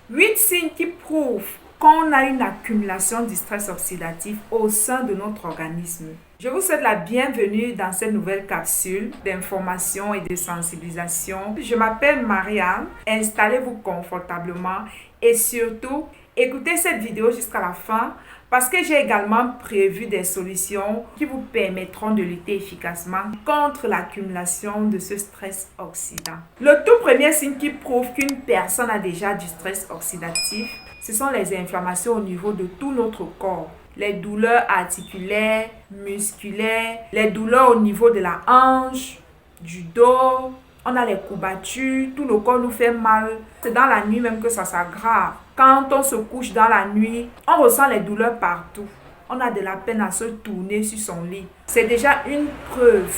8 signes qui prouvent qu'on a une accumulation du stress oxydatif au sein de notre organisme. Je vous souhaite la bienvenue dans cette nouvelle capsule d'information et de sensibilisation. Je m'appelle Marianne. Installez-vous confortablement et surtout, écoutez cette vidéo jusqu'à la fin parce que j'ai également prévu des solutions qui vous permettront de lutter efficacement contre l'accumulation de ce stress oxydant. Le tout premier signe qui prouve qu'une personne a déjà du stress oxydatif, ce sont les inflammations au niveau de tout notre corps. Les douleurs articulaires, musculaires, les douleurs au niveau de la hanche, du dos, on a les courbatures, tout le corps nous fait mal. C'est dans la nuit même que ça s'aggrave. Quand on se couche dans la nuit, on ressent les douleurs partout. On a de la peine à se tourner sur son lit. C'est déjà une preuve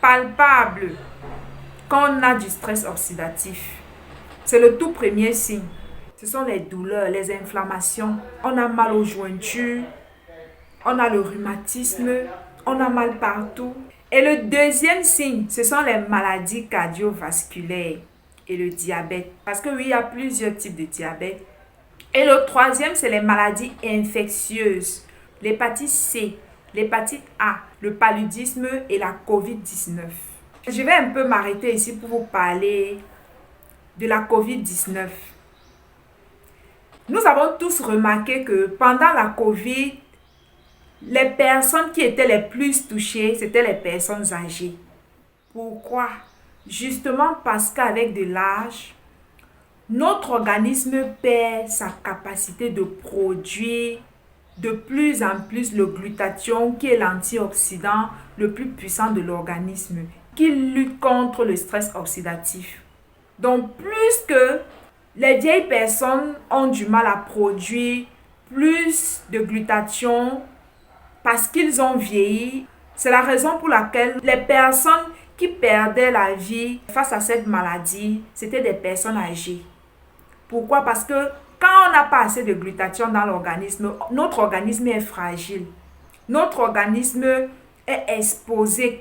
palpable qu'on a du stress oxydatif. C'est le tout premier signe. Ce sont les douleurs, les inflammations. On a mal aux jointures, on a le rhumatisme, on a mal partout. Et le deuxième signe, ce sont les maladies cardiovasculaires et le diabète. Parce que oui, il y a plusieurs types de diabète. Et le troisième, c'est les maladies infectieuses. L'hépatite C, l'hépatite A, le paludisme et la COVID-19. Je vais un peu m'arrêter ici pour vous parler de la COVID-19. Nous avons tous remarqué que pendant la COVID, les personnes qui étaient les plus touchées, c'était les personnes âgées. Pourquoi? Justement parce qu'avec de l'âge, notre organisme perd sa capacité de produire de plus en plus le glutathion, qui est l'antioxydant le plus puissant de l'organisme, qui lutte contre le stress oxydatif. Donc, plus que les vieilles personnes ont du mal à produire plus de glutathion parce qu'ils ont vieilli, c'est la raison pour laquelle les personnes qui perdaient la vie face à cette maladie, c'était des personnes âgées. Pourquoi? Parce que quand on n'a pas assez de glutathion dans l'organisme, notre organisme est fragile. Notre organisme est exposé,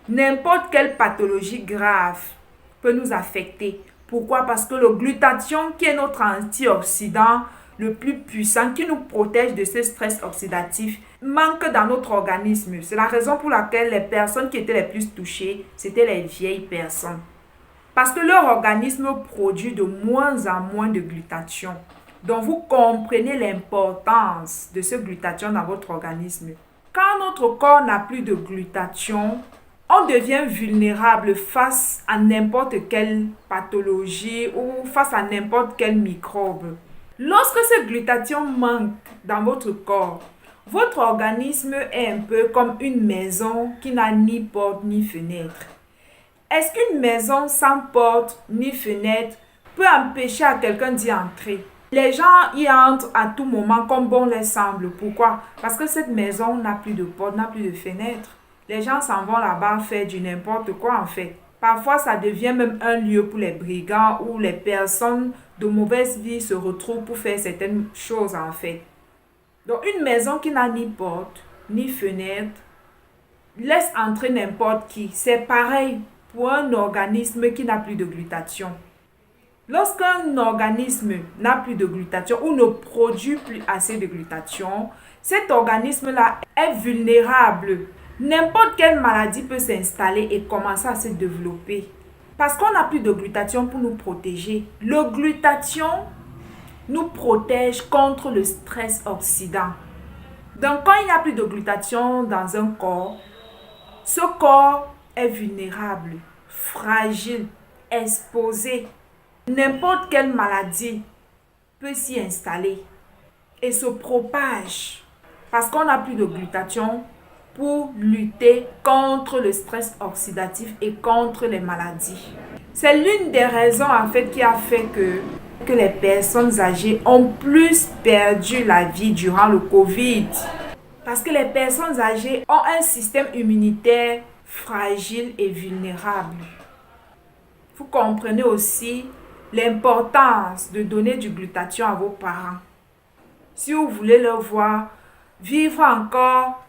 N'importe quelle pathologie grave peut nous affecter. Pourquoi? Parce que le glutathion, qui est notre antioxydant le plus puissant, qui nous protège de ce stress oxydatif, manque dans notre organisme. C'est la raison pour laquelle les personnes qui étaient les plus touchées, c'était les vieilles personnes. Parce que leur organisme produit de moins en moins de glutathion. Donc, vous comprenez l'importance de ce glutathion dans votre organisme. Quand notre corps n'a plus de glutathion, on devient vulnérable face à n'importe quelle pathologie ou face à n'importe quel microbe. Lorsque ce glutathion manque dans votre corps, votre organisme est un peu comme une maison qui n'a ni porte ni fenêtre. Est-ce qu'une maison sans porte ni fenêtre peut empêcher à quelqu'un d'y entrer? Les gens y entrent à tout moment comme bon leur semble. Pourquoi? Parce que cette maison n'a plus de porte, n'a plus de fenêtre. Les gens s'en vont là-bas faire du n'importe quoi en fait. Parfois, ça devient même un lieu pour les brigands où les personnes de mauvaise vie se retrouvent pour faire certaines choses en fait. Donc, une maison qui n'a ni porte, ni fenêtre, laisse entrer n'importe qui. C'est pareil pour un organisme qui n'a plus de glutathion. Lorsqu'un organisme n'a plus de glutathion ou ne produit plus assez de glutathion, cet organisme-là est vulnérable. N'importe quelle maladie peut s'installer et commencer à se développer. Parce qu'on n'a plus de glutathion pour nous protéger. Le glutathion nous protège contre le stress oxydant. Donc, quand il n'y a plus de glutathion dans un corps, ce corps est vulnérable, fragile, exposé. N'importe quelle maladie peut s'y installer et se propage parce qu'on n'a plus de glutathion pour lutter contre le stress oxydatif et contre les maladies. C'est l'une des raisons en fait qui a fait que les personnes âgées ont plus perdu la vie durant le Covid. Parce que les personnes âgées ont un système immunitaire fragile et vulnérable. Vous comprenez aussi l'importance de donner du glutathion à vos parents. Si vous voulez leur voir vivre encore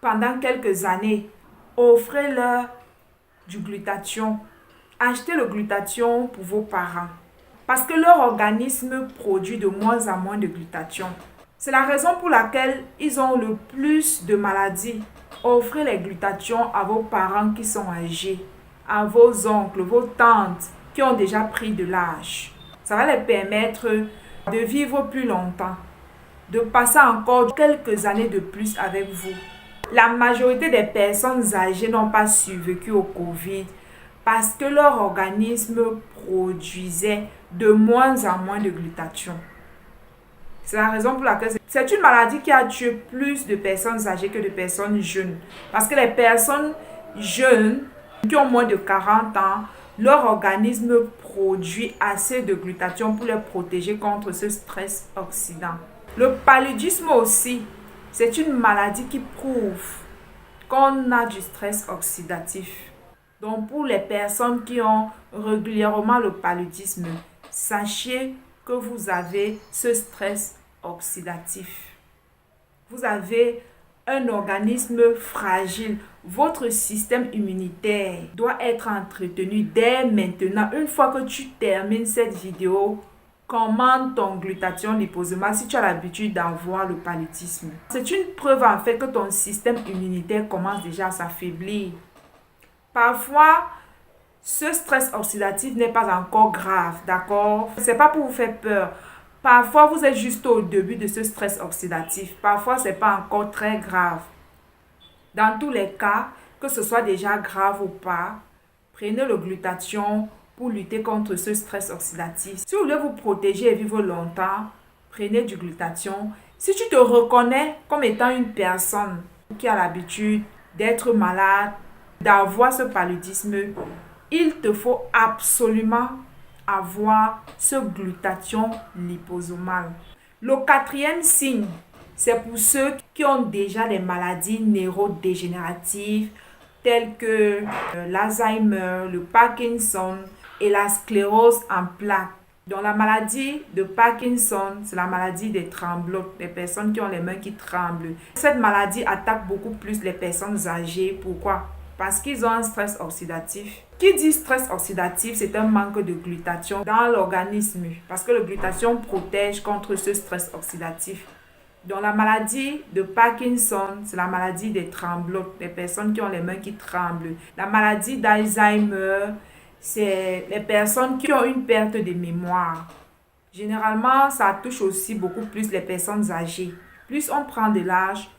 pendant quelques années, offrez-leur du glutathion. Achetez le glutathion pour vos parents. parce que leur organisme produit de moins en moins de glutathion. C'est la raison pour laquelle ils ont le plus de maladies. Offrez les glutathions à vos parents qui sont âgés, à vos oncles, vos tantes qui ont déjà pris de l'âge. Ça va les permettre de vivre plus longtemps, de passer encore quelques années de plus avec vous. La majorité des personnes âgées n'ont pas survécu au Covid parce que leur organisme produisait de moins en moins de glutathion. C'est la raison pour laquelle c'est une maladie qui a tué plus de personnes âgées que de personnes jeunes. Parce que les personnes jeunes qui ont moins de 40 ans, leur organisme produit assez de glutathion pour les protéger contre ce stress oxydant. Le paludisme aussi, c'est une maladie qui prouve qu'on a du stress oxydatif. Donc pour les personnes qui ont régulièrement le paludisme, sachez que vous avez ce stress oxydatif. Vous avez un organisme fragile. Votre système immunitaire doit être entretenu dès maintenant. Une fois que tu termines cette vidéo, commande ton glutathion liposomal si tu as l'habitude d'avoir le paludisme. C'est une preuve en fait que ton système immunitaire commence déjà à s'affaiblir. Parfois, ce stress oxydatif n'est pas encore grave, d'accord? C'est pas pour vous faire peur. Parfois, vous êtes juste au début de ce stress oxydatif. Parfois, c'est pas encore très grave. Dans tous les cas, que ce soit déjà grave ou pas, prenez le glutathion pour lutter contre ce stress oxydatif. Si vous voulez vous protéger et vivre longtemps, prenez du glutathion. Si tu te reconnais comme étant une personne qui a l'habitude d'être malade, d'avoir ce paludisme, il te faut absolument avoir ce glutathion liposomal. Le quatrième signe, c'est pour ceux qui ont déjà des maladies neurodégénératives telles que l'Alzheimer, le Parkinson et la sclérose en plaques. Donc la maladie de Parkinson, c'est la maladie des tremblotes, des personnes qui ont les mains qui tremblent. Cette maladie attaque beaucoup plus les personnes âgées. Pourquoi? Parce qu'ils ont un stress oxydatif. Qui dit stress oxydatif, c'est un manque de glutathion dans l'organisme. Parce que le glutathion protège contre ce stress oxydatif. Donc la maladie de Parkinson, c'est la maladie des tremblotes, des personnes qui ont les mains qui tremblent. La maladie d'Alzheimer, c'est les personnes qui ont une perte de mémoire. Généralement, ça touche aussi beaucoup plus les personnes âgées. Plus on prend de l'âge,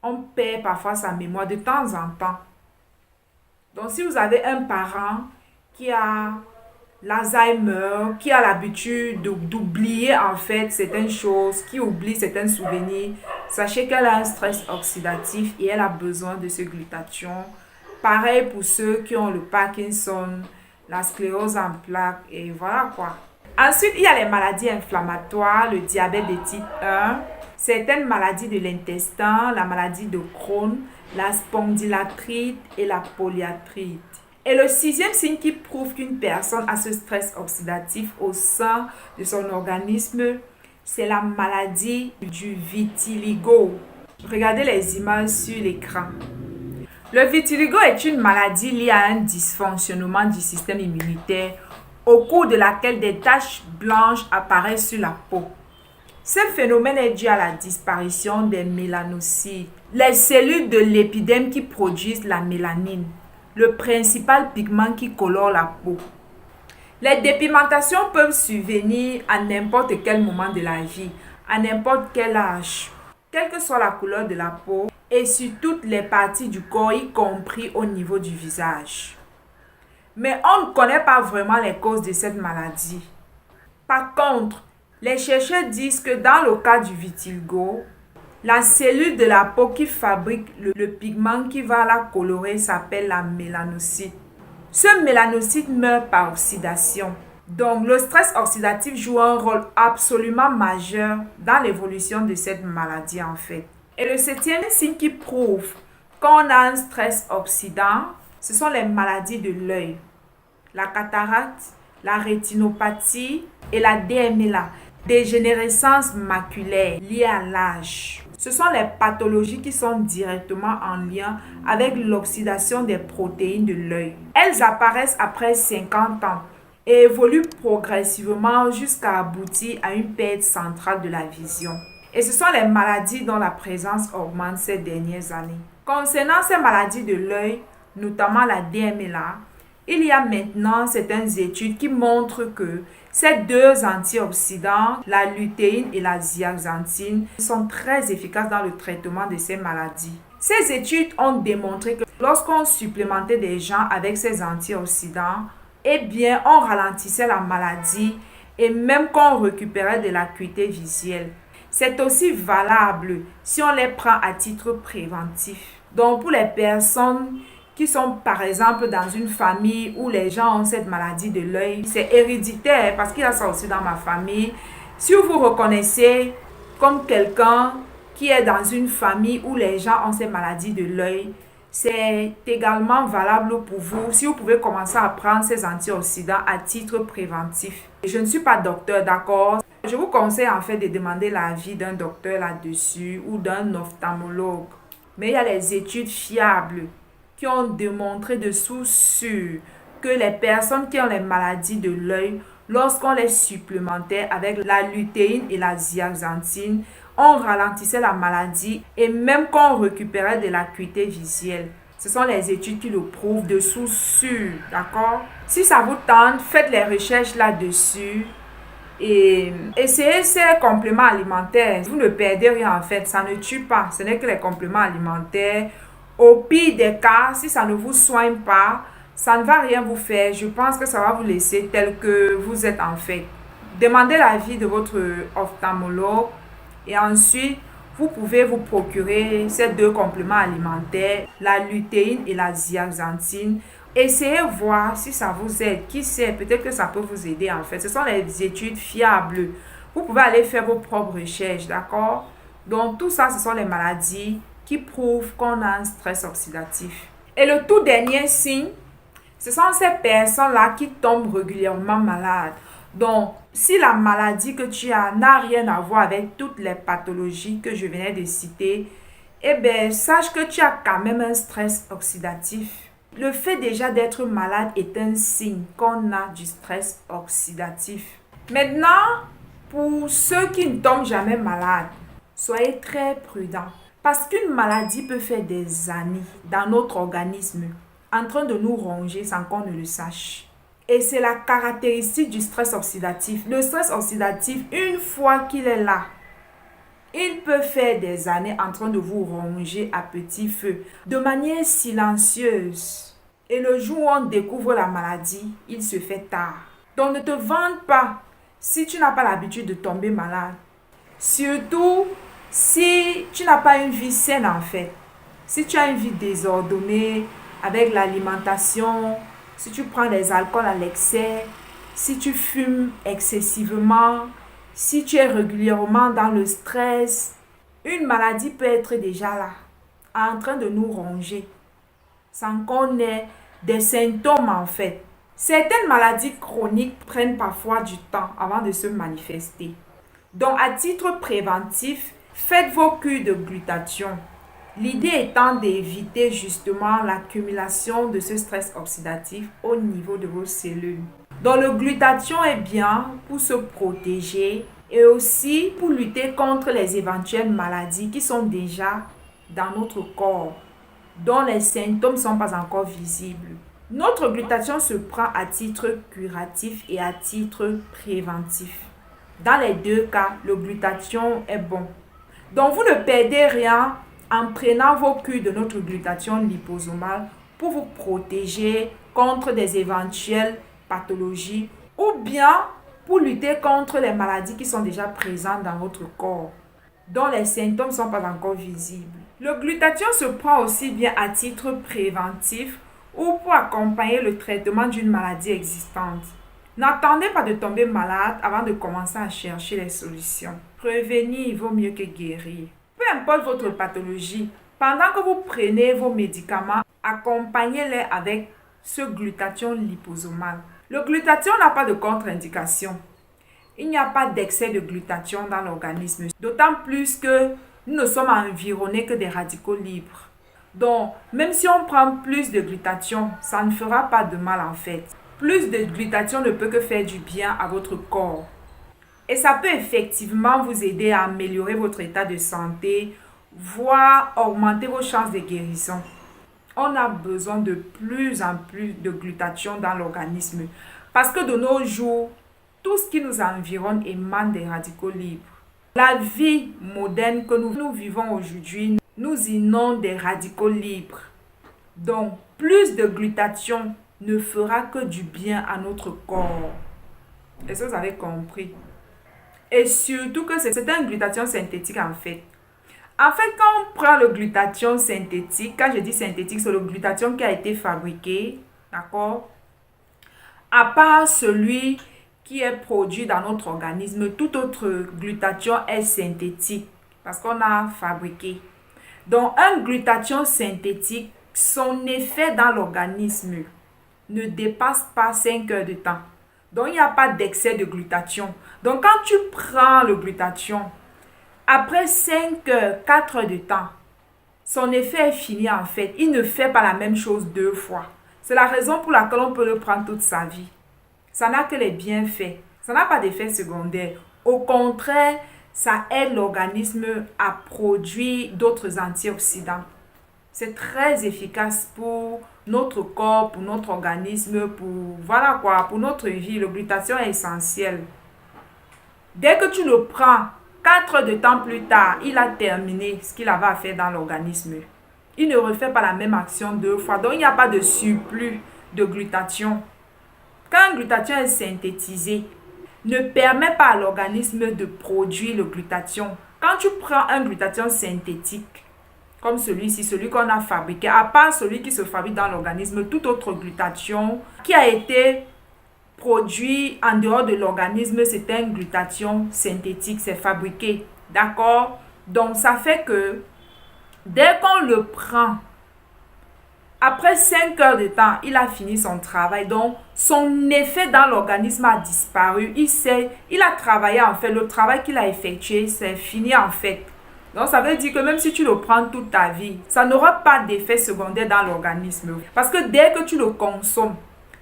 on perd parfois sa mémoire de temps en temps. Donc, si vous avez un parent qui a l'Alzheimer, qui a l'habitude d'oublier en fait certaines choses, qui oublie certains souvenirs, sachez qu'elle a un stress oxydatif et elle a besoin de ce glutathion. Pareil pour ceux qui ont le Parkinson, la sclérose en plaques et voilà quoi. Ensuite, il y a les maladies inflammatoires, le diabète de type 1, certaines maladies de l'intestin, la maladie de Crohn, la spondylarthrite et la polyarthrite. Et le sixième signe qui prouve qu'une personne a ce stress oxydatif au sein de son organisme, c'est la maladie du vitiligo. Regardez les images sur l'écran. Le vitiligo est une maladie liée à un dysfonctionnement du système immunitaire au cours de laquelle des taches blanches apparaissent sur la peau. Ce phénomène est dû à la disparition des mélanocytes, les cellules de l'épiderme qui produisent la mélanine, le principal pigment qui colore la peau. Les dépigmentations peuvent survenir à n'importe quel moment de la vie, à n'importe quel âge, quelle que soit la couleur de la peau et sur toutes les parties du corps, y compris au niveau du visage. Mais on ne connaît pas vraiment les causes de cette maladie. Par contre, les chercheurs disent que dans le cas du vitiligo, la cellule de la peau qui fabrique le pigment qui va la colorer s'appelle la mélanocyte. Ce mélanocyte meurt par oxydation. Donc, le stress oxydatif joue un rôle absolument majeur dans l'évolution de cette maladie en fait. Et le septième signe qui prouve qu'on a un stress oxydant, ce sont les maladies de l'œil, la cataracte, la rétinopathie et la DMLA, dégénérescence maculaire liée à l'âge. Ce sont les pathologies qui sont directement en lien avec l'oxydation des protéines de l'œil. Elles apparaissent après 50 ans et évolue progressivement jusqu'à aboutir à une perte centrale de la vision. Et ce sont les maladies dont la présence augmente ces dernières années. Concernant ces maladies de l'œil, notamment la DMLA, il y a maintenant certaines études qui montrent que ces deux antioxydants, la lutéine et la zeaxanthine, sont très efficaces dans le traitement de ces maladies. Ces études ont démontré que lorsqu'on supplémentait des gens avec ces antioxydants, eh bien, on ralentissait la maladie et même qu'on récupérait de l'acuité visuelle. C'est aussi valable si on les prend à titre préventif. Donc, pour les personnes qui sont par exemple dans une famille où les gens ont cette maladie de l'œil, c'est héréditaire parce qu'il y a ça aussi dans ma famille. Si vous vous reconnaissez comme quelqu'un qui est dans une famille où les gens ont cette maladie de l'œil, c'est également valable pour vous si vous pouvez commencer à prendre ces antioxydants à titre préventif. Je ne suis pas docteur, d'accord? Je vous conseille en fait de demander l'avis d'un docteur là-dessus ou d'un ophtalmologue. Mais il y a les études fiables qui ont démontré de sources sûres que les personnes qui ont les maladies de l'œil, lorsqu'on les supplémentait avec la lutéine et la zeaxanthine, on ralentissait la maladie et même qu'on récupérait de l'acuité visuelle. Ce sont les études qui le prouvent de sources sûres, d'accord? Si ça vous tente, faites les recherches là-dessus et essayez ces compléments alimentaires. Vous ne perdez rien en fait, ça ne tue pas, ce n'est que les compléments alimentaires. Au pire des cas, si ça ne vous soigne pas, ça ne va rien vous faire. Je pense que ça va vous laisser tel que vous êtes en fait. Demandez l'avis de votre ophtalmologue et ensuite, vous pouvez vous procurer ces deux compléments alimentaires, la lutéine et la zeaxanthine. Essayez de voir si ça vous aide. Qui sait, peut-être que ça peut vous aider en fait. Ce sont les études fiables. Vous pouvez aller faire vos propres recherches, d'accord? Donc, tout ça, ce sont les maladies qui prouvent qu'on a un stress oxydatif. Et le tout dernier signe, ce sont ces personnes-là qui tombent régulièrement malades. Donc, si la maladie que tu as n'a rien à voir avec toutes les pathologies que je venais de citer, eh bien, sache que tu as quand même un stress oxydatif. Le fait déjà d'être malade est un signe qu'on a du stress oxydatif. Maintenant, pour ceux qui ne tombent jamais malades, soyez très prudents. Parce qu'une maladie peut faire des années dans notre organisme, en train de nous ronger sans qu'on ne le sache. Et c'est la caractéristique du stress oxydatif. Le stress oxydatif, une fois qu'il est là, il peut faire des années en train de vous ronger à petit feu, de manière silencieuse. Et le jour où on découvre la maladie, il se fait tard. Donc ne te vante pas si tu n'as pas l'habitude de tomber malade. Surtout si tu n'as pas une vie saine en fait. Si tu as une vie désordonnée avec l'alimentation, si tu prends des alcools à l'excès, si tu fumes excessivement, si tu es régulièrement dans le stress, une maladie peut être déjà là, en train de nous ronger, sans qu'on ait des symptômes en fait. Certaines maladies chroniques prennent parfois du temps avant de se manifester. Donc, à titre préventif, faites vos cures de glutathion. L'idée étant d'éviter justement l'accumulation de ce stress oxydatif au niveau de vos cellules. Donc, le glutathion est bien pour se protéger et aussi pour lutter contre les éventuelles maladies qui sont déjà dans notre corps, dont les symptômes ne sont pas encore visibles. Notre glutathion se prend à titre curatif et à titre préventif. Dans les deux cas, le glutathion est bon. Donc, vous ne perdez rien en prenant vos cures de notre glutathion liposomale pour vous protéger contre des éventuelles pathologies ou bien pour lutter contre les maladies qui sont déjà présentes dans votre corps, dont les symptômes ne sont pas encore visibles. Le glutathion se prend aussi bien à titre préventif ou pour accompagner le traitement d'une maladie existante. N'attendez pas de tomber malade avant de commencer à chercher les solutions. Prévenir vaut mieux que guérir. Peu importe votre pathologie, pendant que vous prenez vos médicaments, accompagnez-les avec ce glutathion liposomal. Le glutathion n'a pas de contre-indication. Il n'y a pas d'excès de glutathion dans l'organisme, d'autant plus que nous ne sommes environnés que des radicaux libres. Donc, même si on prend plus de glutathion, ça ne fera pas de mal en fait. plus de glutathion ne peut que faire du bien à votre corps. Et ça peut effectivement vous aider à améliorer votre état de santé, voire augmenter vos chances de guérison. On a besoin de plus en plus de glutathion dans l'organisme parce que de nos jours, tout ce qui nous environne émane des radicaux libres. La vie moderne que nous vivons aujourd'hui nous inonde des radicaux libres. Donc, plus de glutathion ne fera que du bien à notre corps. Est-ce que vous avez compris? Et surtout que c'est un glutathion synthétique en fait. En fait, quand on prend le glutathion synthétique, quand je dis synthétique, c'est le glutathion qui a été fabriqué, d'accord? À part celui qui est produit dans notre organisme, tout autre glutathion est synthétique parce qu'on a fabriqué. Donc, un glutathion synthétique, son effet dans l'organisme ne dépasse pas 5 heures de temps. Donc, il n'y a pas d'excès de glutathion. Donc, quand tu prends le glutathion, après 5 heures, 4 heures de temps, son effet est fini en fait. Il ne fait pas la même chose 2 fois. C'est la raison pour laquelle on peut le prendre toute sa vie. Ça n'a que les bienfaits. Ça n'a pas d'effet secondaire. Au contraire, ça aide l'organisme à produire d'autres antioxydants. C'est très efficace pour notre corps, pour notre organisme, pour notre vie. Le glutathion est essentiel. Dès que tu le prends, 4 heures de temps plus tard, il a terminé ce qu'il avait à faire dans l'organisme. Il ne refait pas la même action 2 fois. Donc, il n'y a pas de surplus de glutathion. Quand un glutathion est synthétisé, ne permet pas à l'organisme de produire le glutathion. Quand tu prends un glutathion synthétique, comme celui-ci, celui qu'on a fabriqué, à part celui qui se fabrique dans l'organisme, tout autre glutathion qui a été produit en dehors de l'organisme, c'est un glutathion synthétique, c'est fabriqué, d'accord? Donc, ça fait que dès qu'on le prend, après 5 heures de temps, il a fini son travail. Donc, son effet dans l'organisme a disparu. Il a travaillé en fait. Le travail qu'il a effectué, c'est fini en fait. Donc, ça veut dire que même si tu le prends toute ta vie, ça n'aura pas d'effet secondaire dans l'organisme. Parce que dès que tu le consommes,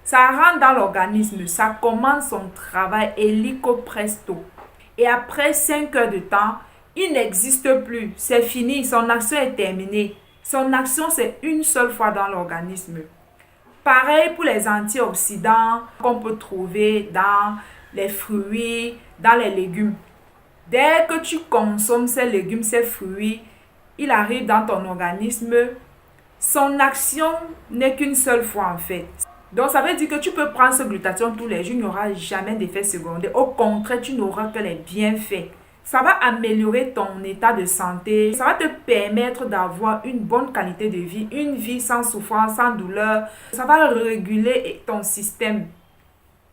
ça rentre dans l'organisme, ça commence son travail illico presto. Et après 5 heures de temps, il n'existe plus. C'est fini, son action est terminée. Son action, c'est une seule fois dans l'organisme. Pareil pour les antioxydants qu'on peut trouver dans les fruits, dans les légumes. Dès que tu consommes ces légumes, ces fruits, il arrive dans ton organisme. Son action n'est qu'une seule fois en fait. Donc, ça veut dire que tu peux prendre ce glutathion tous les jours, il n'y aura jamais d'effet secondaire. Au contraire, tu n'auras que les bienfaits. Ça va améliorer ton état de santé. Ça va te permettre d'avoir une bonne qualité de vie, une vie sans souffrance, sans douleur. Ça va réguler ton système.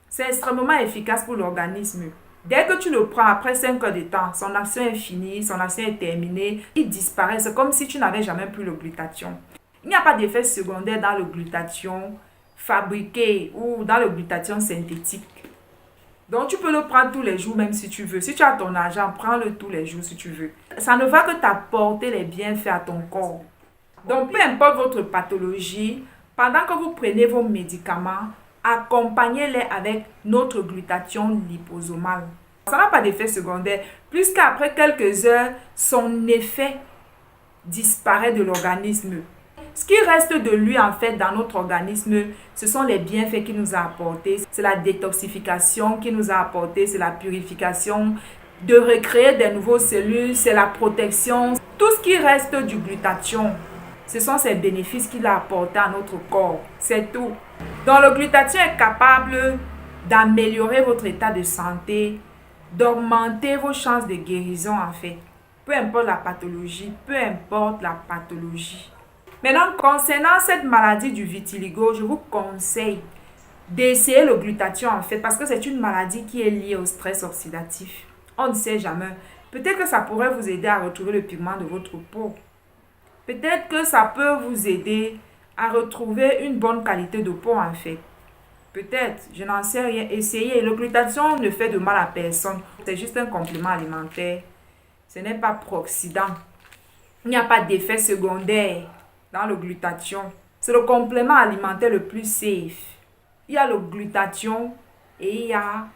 C'est extrêmement efficace pour l'organisme. Dès que tu le prends après 5 heures de temps, son action est finie, son action est terminée, il disparaît. C'est comme si tu n'avais jamais pris le glutathion. Il n'y a pas d'effet secondaire dans le glutathion fabriqué ou dans le glutathion synthétique. Donc, tu peux le prendre tous les jours même si tu veux. Si tu as ton argent, prends-le tous les jours si tu veux. Ça ne va que t'apporter les bienfaits à ton corps. Donc, peu importe votre pathologie, pendant que vous prenez vos médicaments, accompagnez-les avec notre glutathion liposomal. Ça n'a pas d'effet secondaire, puisqu'après quelques heures, son effet disparaît de l'organisme. Ce qui reste de lui en fait dans notre organisme, ce sont les bienfaits qu'il nous a apportés. C'est la détoxification qu'il nous a apporté, c'est la purification, de recréer des nouvelles cellules, c'est la protection. Tout ce qui reste du glutathion, ce sont ces bénéfices qu'il a apportés à notre corps. C'est tout. Donc le glutathion est capable d'améliorer votre état de santé, d'augmenter vos chances de guérison en fait. Peu importe la pathologie, peu importe la pathologie. Maintenant, concernant cette maladie du vitiligo, je vous conseille d'essayer le glutathion en fait parce que c'est une maladie qui est liée au stress oxydatif. On ne sait jamais. Peut-être que ça pourrait vous aider à retrouver le pigment de votre peau. Peut-être que ça peut vous aider à retrouver une bonne qualité de peau en fait. Peut-être, je n'en sais rien. Essayez. Le glutathion ne fait de mal à personne. C'est juste un complément alimentaire. Ce n'est pas pro-oxydant. Il n'y a pas d'effet secondaire dans le glutathion. C'est le complément alimentaire le plus safe. il y a le glutathion et il y a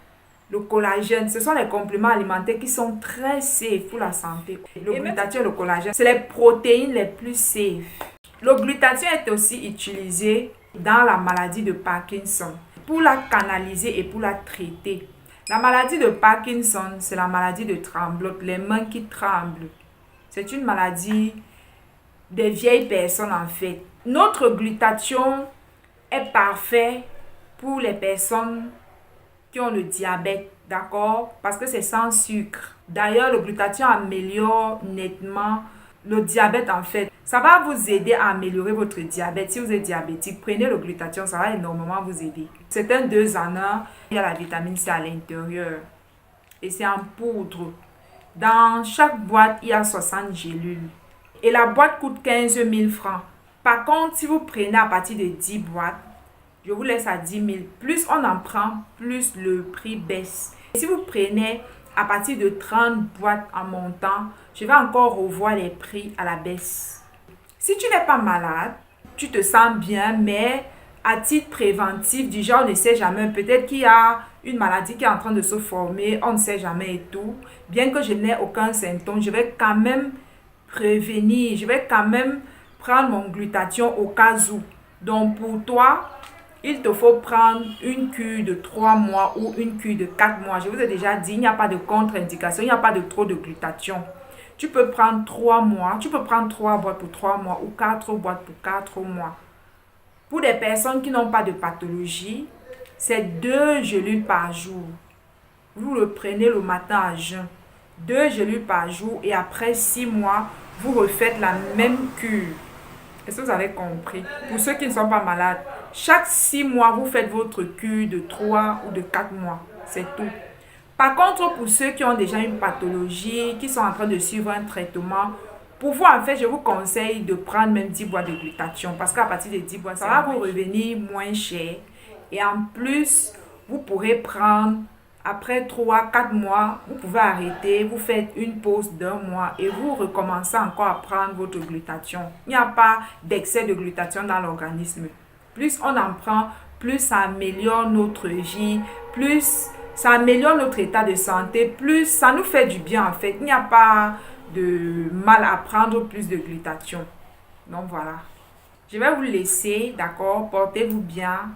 le collagène. Ce sont les compléments alimentaires qui sont très safe pour la santé. Le glutathion et le collagène, c'est les protéines les plus safe. Le glutathion est aussi utilisé dans la maladie de Parkinson pour la canaliser et pour la traiter. La maladie de Parkinson, c'est la maladie de tremblote, les mains qui tremblent. C'est une maladie des vieilles personnes en fait. Notre glutathion est parfait pour les personnes qui ont le diabète, d'accord? Parce que c'est sans sucre. D'ailleurs, le glutathion améliore nettement le diabète en fait. Ça va vous aider à améliorer votre diabète. Si vous êtes diabétique, prenez le glutathion, ça va énormément vous aider. C'est un 2 en 1. Il y a la vitamine C à l'intérieur. Et c'est en poudre. Dans chaque boîte, il y a 60 gélules. Et la boîte coûte 15 000 francs. Par contre, si vous prenez à partir de 10 boîtes, je vous laisse à 10 000. Plus on en prend, plus le prix baisse. Et si vous prenez à partir de 30 boîtes en montant, je vais encore revoir les prix à la baisse. Si tu n'es pas malade, tu te sens bien, mais à titre préventif, du genre, on ne sait jamais, peut-être qu'il y a une maladie qui est en train de se former, on ne sait jamais et tout. Bien que je n'ai aucun symptôme, je vais quand même prévenir, je vais quand même prendre mon glutathion au cas où. Donc pour toi, il te faut prendre une cure de 3 mois ou une cure de 4 mois. Je vous ai déjà dit, il n'y a pas de contre-indication, il n'y a pas de trop de glutathion. Tu peux prendre 3 mois, tu peux prendre 3 boîtes pour 3 mois ou 4 boîtes pour 4 mois. Pour des personnes qui n'ont pas de pathologie, c'est 2 gélules par jour. Vous le prenez le matin à jeun. 2 gélules par jour et après 6 mois, vous refaites la même cure. Est-ce que vous avez compris? Pour ceux qui ne sont pas malades, chaque 6 mois, vous faites votre cure de 3 ou de 4 mois. C'est tout. Par contre, pour ceux qui ont déjà une pathologie, qui sont en train de suivre un traitement, pour vous, en fait, je vous conseille de prendre même 10 boîtes de glutathion. Parce qu'à partir de 10 boîtes, ça va vous revenir moins cher. Et en plus, vous pourrez prendre, après 3-4 mois, vous pouvez arrêter, vous faites une pause d'1 mois et vous recommencez encore à prendre votre glutathion. Il n'y a pas d'excès de glutathion dans l'organisme. Plus on en prend, plus ça améliore notre vie, plus ça améliore notre état de santé, plus ça nous fait du bien en fait. Il n'y a pas de mal à prendre plus de glutathion. Donc voilà. Je vais vous laisser, d'accord? Portez-vous bien.